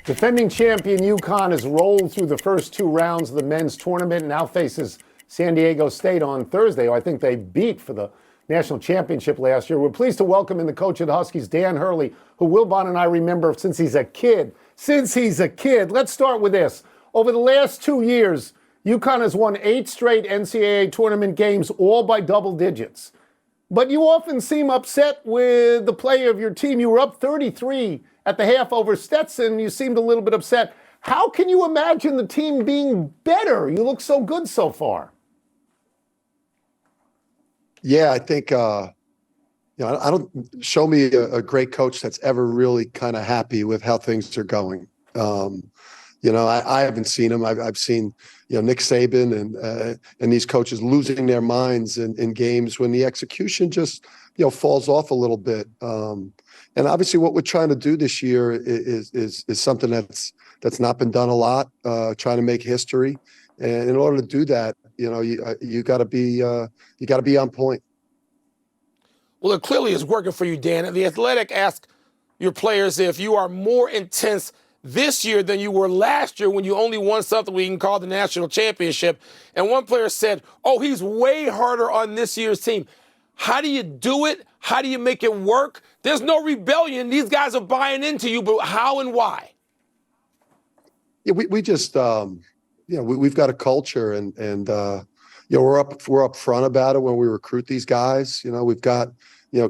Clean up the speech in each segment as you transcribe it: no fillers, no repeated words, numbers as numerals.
Defending champion UConn has rolled through the first two rounds of the men's tournament and now faces San Diego State on Thursday, who I think they beat for the national championship last year. We're pleased to welcome in the coach of the Huskies, Dan Hurley, who Wilbon and I remember since he's a kid. Let's start with this. Over the last 2 years, UConn has won 8 straight NCAA tournament games, all by double digits. But you often seem upset with the play of your team. You were up 33 at the half over Stetson. You seemed a little bit upset. How can you imagine the team being better? You look so good so far. Yeah, I think, I don't show me a great coach that's ever really kind of happy with how things are going. I haven't seen him. I've seen, Nick Saban and these coaches losing their minds in games when the execution just, falls off a little bit. And obviously what we're trying to do this year is something that's not been done a lot, trying to make history. And in order to do that, you got to be on point. Well, it clearly is working for you, Dan. And The Athletic asked your players if you are more intense this year than you were last year when you only won something we can call the national championship. And one player said, oh, he's way harder on this year's team. How do you do it? How do you make it work? There's no rebellion. These guys are buying into you, but how and why? Yeah, we just, we've got a culture and we're up front about it when we recruit these guys. We've got,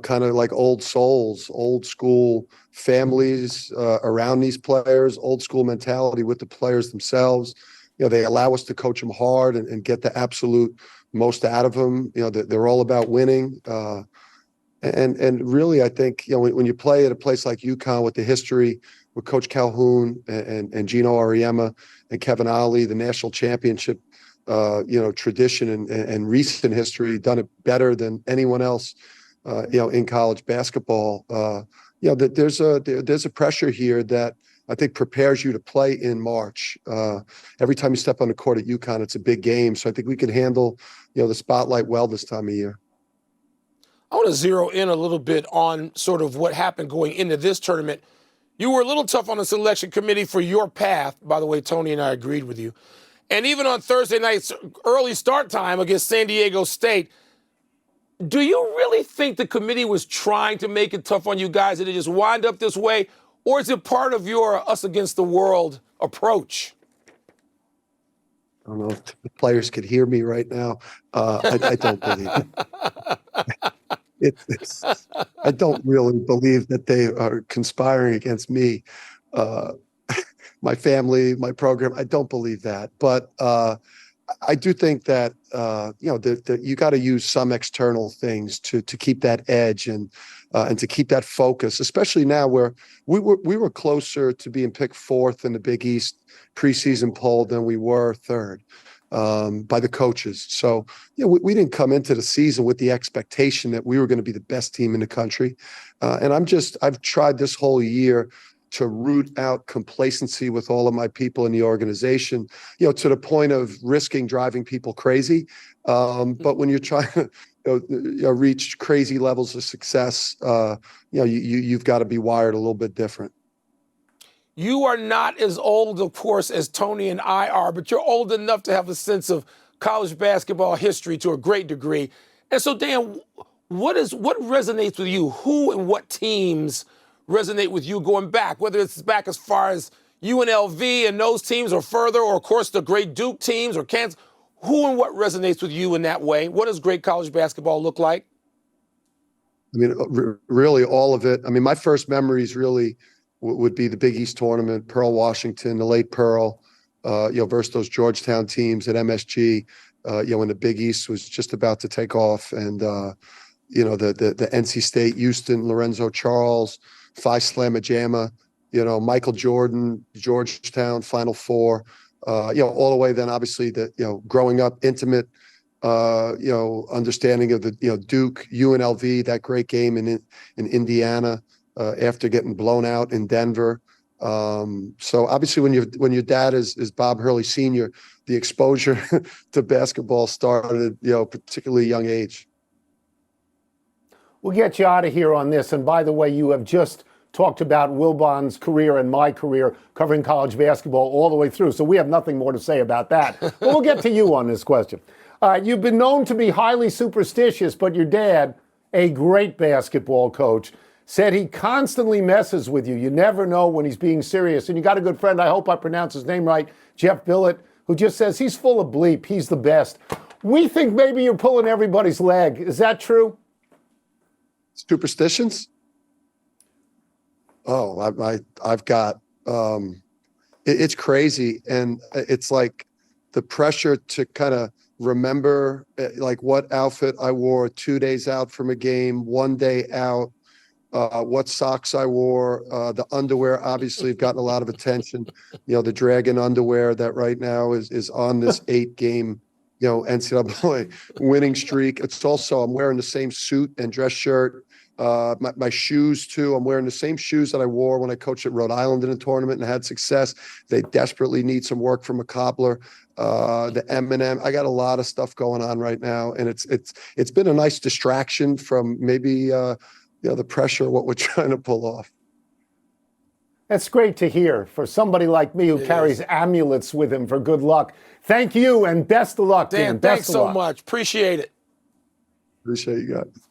kind of like old souls, old school families around these players, old school mentality with the players themselves. They allow us to coach them hard and get the absolute most out of them. They're all about winning. And really, I think, when you play at a place like UConn with the history with Coach Calhoun and Gino Auriemma and Kevin Ollie, the national championship, tradition and recent history, done it better than anyone else, in college basketball. That there's a pressure here that I think prepares you to play in March. Every time you step on the court at UConn, it's a big game. So I think we can handle, the spotlight well this time of year. I want to zero in a little bit on sort of what happened going into this tournament. You were a little tough on the selection committee for your path. By the way, Tony and I agreed with you. And even on Thursday night's early start time against San Diego State, do you really think the committee was trying to make it tough on you guys and it just wind up this way? Or is it part of your us against the world approach? I don't know if the players could hear me right now. I don't believe it. I don't really believe that they are conspiring against me, my family, my program. I don't believe that. But I do think that, you got to use some external things to keep that edge and to keep that focus, especially now where we were closer to being picked 4th in the Big East preseason poll than we were 3rd by the coaches. So, we didn't come into the season with the expectation that we were going to be the best team in the country. And I've tried this whole year to root out complacency with all of my people in the organization, to the point of risking driving people crazy. But when you're trying to reach crazy levels of success, you've got to be wired a little bit different. You are not as old, of course, as Tony and I are, but you're old enough to have a sense of college basketball history to a great degree. And so, Dan, what resonates with you? Who and what teams resonate with you going back, whether it's back as far as UNLV and those teams or further, or of course the great Duke teams or Kansas? Who and what resonates with you in that way? What does great college basketball look like? I mean, really all of it. I mean, my first memories really would be the Big East tournament, Pearl Washington, the late Pearl, versus those Georgetown teams at MSG, when the Big East was just about to take off. And, the NC State, Houston, Lorenzo Charles, Phi Slamma Jamma, Michael Jordan, Georgetown, Final Four, all the way then obviously growing up intimate, understanding of the, Duke, UNLV, that great game in Indiana after getting blown out in Denver. So obviously when your dad is Bob Hurley Sr., the exposure to basketball started, particularly young age. We'll get you out of here on this. And by the way, you have just talked about Wilbon's career and my career covering college basketball all the way through. So we have nothing more to say about that. But we'll get to you on this question. You've been known to be highly superstitious, but your dad, a great basketball coach, said he constantly messes with you. You never know when he's being serious. And you got a good friend, I hope I pronounce his name right, Jeff Billett, who just says he's full of bleep. He's the best. We think maybe you're pulling everybody's leg. Is that true? Superstitions? Oh, I've got, it's crazy. And it's like the pressure to kind of remember like what outfit I wore 2 days out from a game, 1 day out, what socks I wore, the underwear obviously have gotten a lot of attention. You know, the Dragon underwear that right now is on this 8-game, you know, NCAA winning streak. It's also, I'm wearing the same suit and dress shirt. My shoes too. I'm wearing the same shoes that I wore when I coached at Rhode Island in a tournament and had success. They desperately need some work from a cobbler. The M&M. I got a lot of stuff going on right now, and it's been a nice distraction from maybe the pressure of what we're trying to pull off. That's great to hear for somebody like me who carries amulets with him for good luck. Thank you and best of luck, Dan. Dan, thanks so much. Appreciate it. Appreciate you guys.